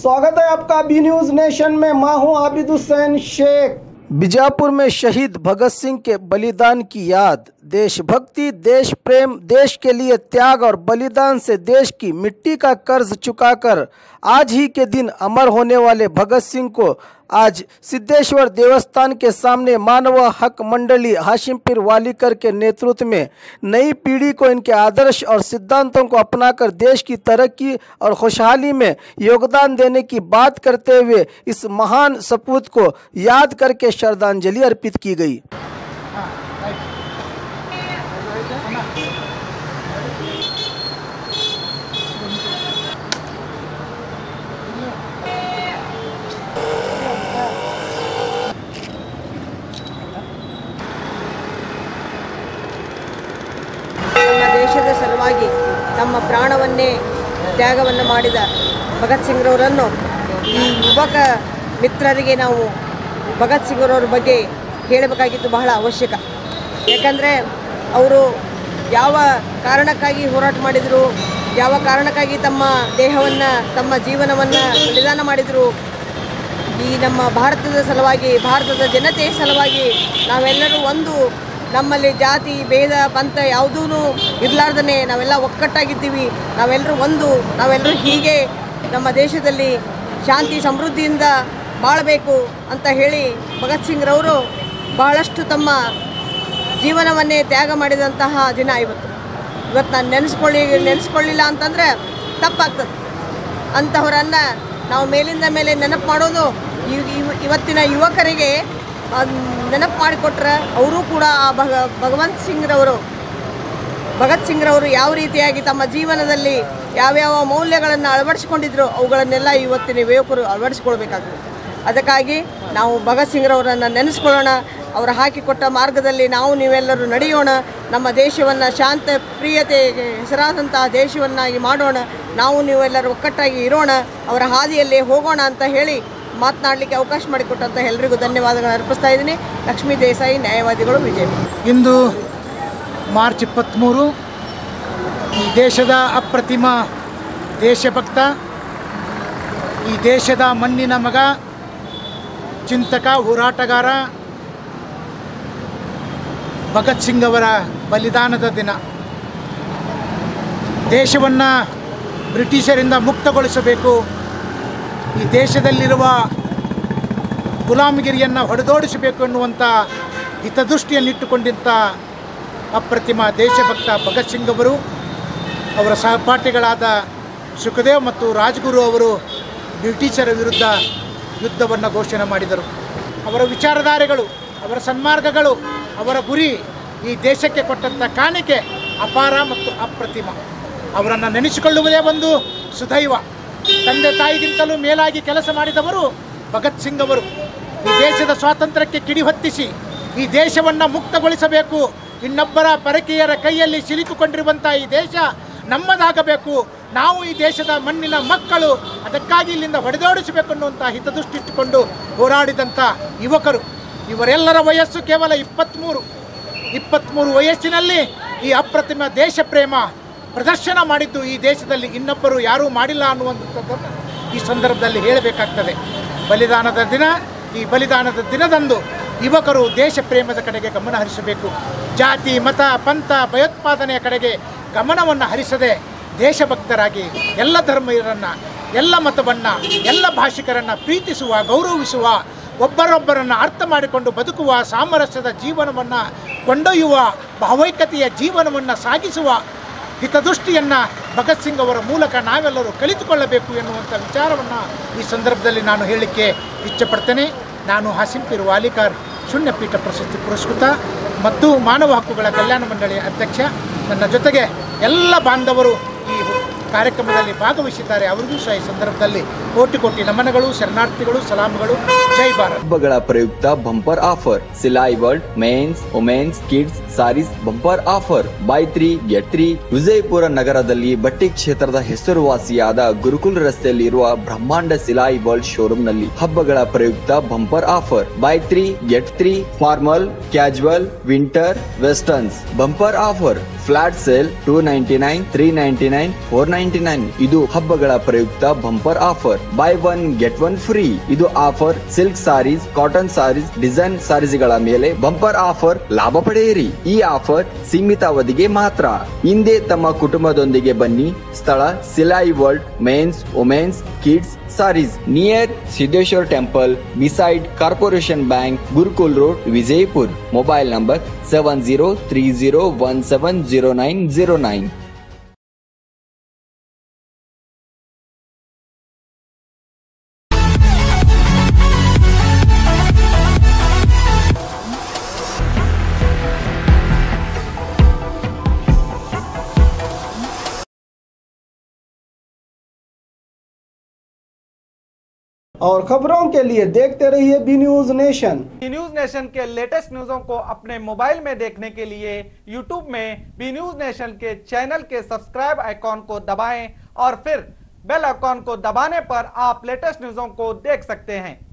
स्वागत है आपका बी न्यूज नेशन में। मैं हूं आबिद हुसैन शेख। बीजापुर में शहीद भगत सिंह के बलिदान की याद, देशभक्ति, देश प्रेम, देश के लिए त्याग और बलिदान से देश की मिट्टी का कर्ज चुकाकर आज ही के दिन अमर होने वाले भगत सिंह को आज सिद्धेश्वर देवस्थान के सामने मानव हक मंडली हाशिम पीर वालीकर के नेतृत्व में नई पीढ़ी को इनके आदर्श और सिद्धांतों को अपनाकर देश की तरक्की और खुशहाली में योगदान देने की बात करते हुए इस महान सपूत को याद करके श्रद्धांजलि अर्पित की गई। ದೇಶದ ಸಲುವಾಗಿ ತಮ್ಮ ಪ್ರಾಣವನ್ನೇ ತ್ಯಾಗವನ್ನು ಮಾಡಿದ ಭಗತ್ ಸಿಂಗ್ರವರನ್ನು ಈ ಯುವಕ ಮಿತ್ರರಿಗೆ ನಾವು ಭಗತ್ ಸಿಂಗ್ರವ್ರ ಬಗ್ಗೆ ಹೇಳಬೇಕಾಗಿದ್ದು ಬಹಳ ಅವಶ್ಯಕ. ಯಾಕಂದರೆ ಅವರು ಯಾವ ಕಾರಣಕ್ಕಾಗಿ ಹೋರಾಟ ಮಾಡಿದರು, ಯಾವ ಕಾರಣಕ್ಕಾಗಿ ತಮ್ಮ ದೇಹವನ್ನು ತಮ್ಮ ಜೀವನವನ್ನು ಬಲಿದಾನ ಮಾಡಿದರು, ಈ ನಮ್ಮ ಭಾರತದ ಸಲುವಾಗಿ, ಭಾರತದ ಜನತೆಯ ಸಲುವಾಗಿ ನಾವೆಲ್ಲರೂ ಒಂದು, ನಮ್ಮಲ್ಲಿ ಜಾತಿ ಭೇದ ಪಂಥ ಯಾವುದೂ ಇರಲಾರ್ದೇ ನಾವೆಲ್ಲ ಒಕ್ಕಟ್ಟಾಗಿದ್ದೀವಿ, ನಾವೆಲ್ಲರೂ ಒಂದು, ನಾವೆಲ್ಲರೂ ಹೀಗೆ ನಮ್ಮ ದೇಶದಲ್ಲಿ ಶಾಂತಿ ಸಮೃದ್ಧಿಯಿಂದ ಬಾಳಬೇಕು ಅಂತ ಹೇಳಿ ಭಗತ್ ಸಿಂಗ್ರವರು ಬಹಳಷ್ಟು ತಮ್ಮ ಜೀವನವನ್ನೇ ತ್ಯಾಗ ಮಾಡಿದಂತಹ ದಿನ ಇವತ್ತು ನಾನು ನೆನೆಸ್ಕೊಳ್ಳಿಲ್ಲ ಅಂತಂದರೆ ತಪ್ಪಾಗ್ತದೆ. ಅಂಥವರನ್ನು ನಾವು ಮೇಲಿಂದ ಮೇಲೆ ನೆನಪು ಮಾಡೋದು ಇವತ್ತಿನ ಯುವಕರಿಗೆ ನೆನಪು ಮಾಡಿಕೊಟ್ರೆ ಅವರು ಕೂಡ ಆ ಭಗತ್ ಸಿಂಗ್ರವರು ಯಾವ ರೀತಿಯಾಗಿ ತಮ್ಮ ಜೀವನದಲ್ಲಿ ಯಾವ್ಯಾವ ಮೌಲ್ಯಗಳನ್ನು ಅಳವಡಿಸಿಕೊಂಡಿದ್ರು ಅವುಗಳನ್ನೆಲ್ಲ ಇವತ್ತಿನ ಯುವಕರು ಅಳವಡಿಸ್ಕೊಳ್ಬೇಕಾಗ್ತದೆ. ಅದಕ್ಕಾಗಿ ನಾವು ಭಗತ್ ಸಿಂಗ್ರವರನ್ನು ನೆನೆಸ್ಕೊಳ್ಳೋಣ, ಅವರು ಹಾಕಿಕೊಟ್ಟ ಮಾರ್ಗದಲ್ಲಿ ನಾವು ನೀವೆಲ್ಲರೂ ನಡೆಯೋಣ, ನಮ್ಮ ದೇಶವನ್ನು ಶಾಂತ ಪ್ರಿಯತೆಗೆ ಹೆಸರಾದಂತಹ ದೇಶವನ್ನಾಗಿ ಮಾಡೋಣ, ನಾವು ನೀವೆಲ್ಲರೂ ಒಕ್ಕಟ್ಟಾಗಿ ಇರೋಣ, ಅವರ ಹಾದಿಯಲ್ಲೇ ಹೋಗೋಣ ಅಂತ ಹೇಳಿ ಮಾತನಾಡಲಿಕ್ಕೆ ಅವಕಾಶ ಮಾಡಿಕೊಟ್ಟಂಥ ಎಲ್ಲರಿಗೂ ಧನ್ಯವಾದಗಳನ್ನು ಅರ್ಪಿಸ್ತಾ ಇದ್ದೀನಿ. ಲಕ್ಷ್ಮೀ ದೇಸಾಯಿ, ನ್ಯಾಯವಾದಿಗಳು, ವಿಜಯಪುರ. ಇಂದು ಮಾರ್ಚ್ 23 ಈ ದೇಶದ ಅಪ್ರತಿಮ ದೇಶಭಕ್ತ, ಈ ದೇಶದ ಮಣ್ಣಿನ ಮಗ, ಚಿಂತಕ, ಹೋರಾಟಗಾರ ಭಗತ್ ಸಿಂಗ್ ಅವರ ಬಲಿದಾನದ ದಿನ. ದೇಶವನ್ನು ಬ್ರಿಟಿಷರಿಂದ ಮುಕ್ತಗೊಳಿಸಬೇಕು, ಈ ದೇಶದಲ್ಲಿರುವ ಗುಲಾಮಗಿರಿಯನ್ನು ಹೊಡೆದೋಡಿಸಬೇಕು ಎನ್ನುವಂಥ ಹಿತದೃಷ್ಟಿಯನ್ನಿಟ್ಟುಕೊಂಡಿದ್ದ ಅಪ್ರತಿಮ ದೇಶಭಕ್ತ ಭಗತ್ ಸಿಂಗ್ ಅವರು, ಅವರ ಸಹಪಾಠಿಗಳಾದ ಸುಖದೇವ್ ಮತ್ತು ರಾಜ್ಗುರು ಅವರು ಬ್ರಿಟಿಷರ ವಿರುದ್ಧ ಯುದ್ಧವನ್ನು ಘೋಷಣೆ ಮಾಡಿದರು. ಅವರ ವಿಚಾರಧಾರೆಗಳು, ಅವರ ಸನ್ಮಾರ್ಗಗಳು, ಅವರ ಗುರಿ ಈ ದೇಶಕ್ಕೆ ಕೊಟ್ಟಂಥ ಕಾಣಿಕೆ ಅಪಾರ ಮತ್ತು ಅಪ್ರತಿಮ. ಅವರನ್ನು ನೆನೆಸಿಕೊಳ್ಳುವುದೇ ಒಂದು ಸುದೈವ. ತಂದೆ ತಾಯಿಗಿಂತಲೂ ಮೇಲಾಗಿ ಕೆಲಸ ಮಾಡಿದವರು ಭಗತ್ ಸಿಂಗ್ ಅವರು. ಈ ದೇಶದ ಸ್ವಾತಂತ್ರ್ಯಕ್ಕೆ ಕಿಡಿ ಹೊತ್ತಿಸಿ ಈ ದೇಶವನ್ನು ಮುಕ್ತಗೊಳಿಸಬೇಕು, ಇನ್ನೊಬ್ಬರ ಪರಕೀಯರ ಕೈಯಲ್ಲಿ ಸಿಲುಕಿಕೊಂಡಿರುವಂಥ ಈ ದೇಶ ನಮ್ಮದಾಗಬೇಕು, ನಾವು ಈ ದೇಶದ ಮಣ್ಣಿನ ಮಕ್ಕಳು, ಅದಕ್ಕಾಗಿ ಇಲ್ಲಿಂದ ಹೊಡೆದೋಡಿಸಬೇಕು ಅನ್ನುವಂಥ ಹಿತದೃಷ್ಟಿ ಇಟ್ಟುಕೊಂಡು ಹೋರಾಡಿದಂಥ ಯುವಕರು. ಇವರೆಲ್ಲರ ವಯಸ್ಸು ಕೇವಲ 23 ವಯಸ್ಸಿನಲ್ಲಿ ಈ ಅಪ್ರತಿಮ ದೇಶ ಪ್ರೇಮ ಪ್ರದರ್ಶನ ಮಾಡಿದ್ದು ಈ ದೇಶದಲ್ಲಿ ಇನ್ನೊಬ್ಬರು ಯಾರೂ ಮಾಡಿಲ್ಲ ಅನ್ನುವಂಥದ್ದನ್ನು ಈ ಸಂದರ್ಭದಲ್ಲಿ ಹೇಳಬೇಕಾಗ್ತದೆ. ಬಲಿದಾನದ ದಿನ, ಈ ಬಲಿದಾನದ ದಿನದಂದು ಯುವಕರು ದೇಶ ಪ್ರೇಮದ ಕಡೆಗೆ ಗಮನ ಹರಿಸಬೇಕು. ಜಾತಿ ಮತ ಪಂಥ ಭಯೋತ್ಪಾದನೆಯ ಕಡೆಗೆ ಗಮನವನ್ನು ಹರಿಸದೆ ದೇಶಭಕ್ತರಾಗಿ ಎಲ್ಲ ಧರ್ಮೀಯರನ್ನು, ಎಲ್ಲ ಮತವನ್ನು, ಎಲ್ಲ ಭಾಷಿಕರನ್ನು ಪ್ರೀತಿಸುವ, ಗೌರವಿಸುವ, ಒಬ್ಬರೊಬ್ಬರನ್ನು ಅರ್ಥ ಮಾಡಿಕೊಂಡು ಬದುಕುವ, ಸಾಮರಸ್ಯದ ಜೀವನವನ್ನು ಕೊಂಡೊಯ್ಯುವ, ಭಾವೈಕ್ಯತೆಯ ಜೀವನವನ್ನು ಸಾಗಿಸುವ ಹಿತದೃಷ್ಟಿಯನ್ನು ಭಗತ್ ಸಿಂಗ್ ಅವರ ಮೂಲಕ ನಾವೆಲ್ಲರೂ ಕಲಿತುಕೊಳ್ಳಬೇಕು ಎನ್ನುವಂಥ ವಿಚಾರವನ್ನು ಈ ಸಂದರ್ಭದಲ್ಲಿ ನಾನು ಹೇಳಲಿಕ್ಕೆ ಇಚ್ಛೆಪಡ್ತೇನೆ. ನಾನು ಹಾಸಿಂ ಪೀರ್ ವಾಲಿಕಾರ್ ಶೂನ್ಯಪೀಠ ಪ್ರಶಸ್ತಿ ಪುರಸ್ಕೃತ ಮತ್ತು ಮಾನವ ಹಕ್ಕುಗಳ ಕಲ್ಯಾಣ ಮಂಡಳಿಯ ಅಧ್ಯಕ್ಷ. ನನ್ನ ಜೊತೆಗೆ ಎಲ್ಲ ಬಾಂಧವರು ಈ ಕಾರ್ಯಕ್ರಮದಲ್ಲಿ ಭಾಗವಹಿಸಿದ್ದಾರೆ. ಅವರಿಗೂ ಸಹ ಈ ಸಂದರ್ಭದಲ್ಲಿ ಕೋಟಿ ಕೋಟಿ ನಮನಗಳು, ಶರಣಾರ್ಥಿಗಳು, ಸಲಾಮಗಳು. ಜೈ ಭಾರತ್. ಹಬ್ಬಗಳ ಪ್ರಯುಕ್ತ bumper offer, Silai world men's, women's, kids sarees bumper offer, buy 3 get 3. Vijayapura ನಗರದಲ್ಲಿ ಬಟ್ಟೆ ಕ್ಷೇತ್ರದ ಹೆಸರುವಾಸಿಯಾದ ಗುರುಕುಲ್ ರಸ್ತೆಯಲ್ಲಿ ಇರುವ ಬ್ರಹ್ಮಾಂಡ ಸಿಲಾಯಿ ವರ್ಲ್ಡ್ ಶೋರೂಮ್ ನಲ್ಲಿ ಹಬ್ಬಗಳ ಪ್ರಯುಕ್ತ bumper offer, buy 3 get 3. Formal, casual, winter, westerns bumper offer, flat sale 299, 399, 499 $799. ಇದು ಹಬ್ಬಗಳ ಪ್ರಯುಕ್ತ bumper offer. Buy 1 get 1 free. ಇದು offer silk saris, cotton saris, design ಸಾರೀಸ್ಗಳ ಮೇಲೆ ಬಂಪರ್ ಆಫರ್ ಲಾಭ ಪಡೆಯಿರಿ. ಈ ಆಫರ್ ಸೀಮಿತ ಅವಧಿಗೆ ಮಾತ್ರ. ಹಿಂದೆ ತಮ್ಮ ಕುಟುಂಬದೊಂದಿಗೆ ಬನ್ನಿ. ಸ್ಥಳ Silai world men's, women's, kids saris near Siddeshwara temple beside corporation bank, Gurukul road, Vijayapur. Mobile number 7030170909. और खबरों के लिए देखते रहिए B news nation. B news nation के लेटेस्ट न्यूज़ों को अपने मोबाइल में देखने के लिए यूट्यूब में बी न्यूज नेशन के चैनल के सब्सक्राइब आइकॉन को दबाएं और फिर बेल आइकॉन को दबाने पर आप लेटेस्ट न्यूज़ों को देख सकते हैं।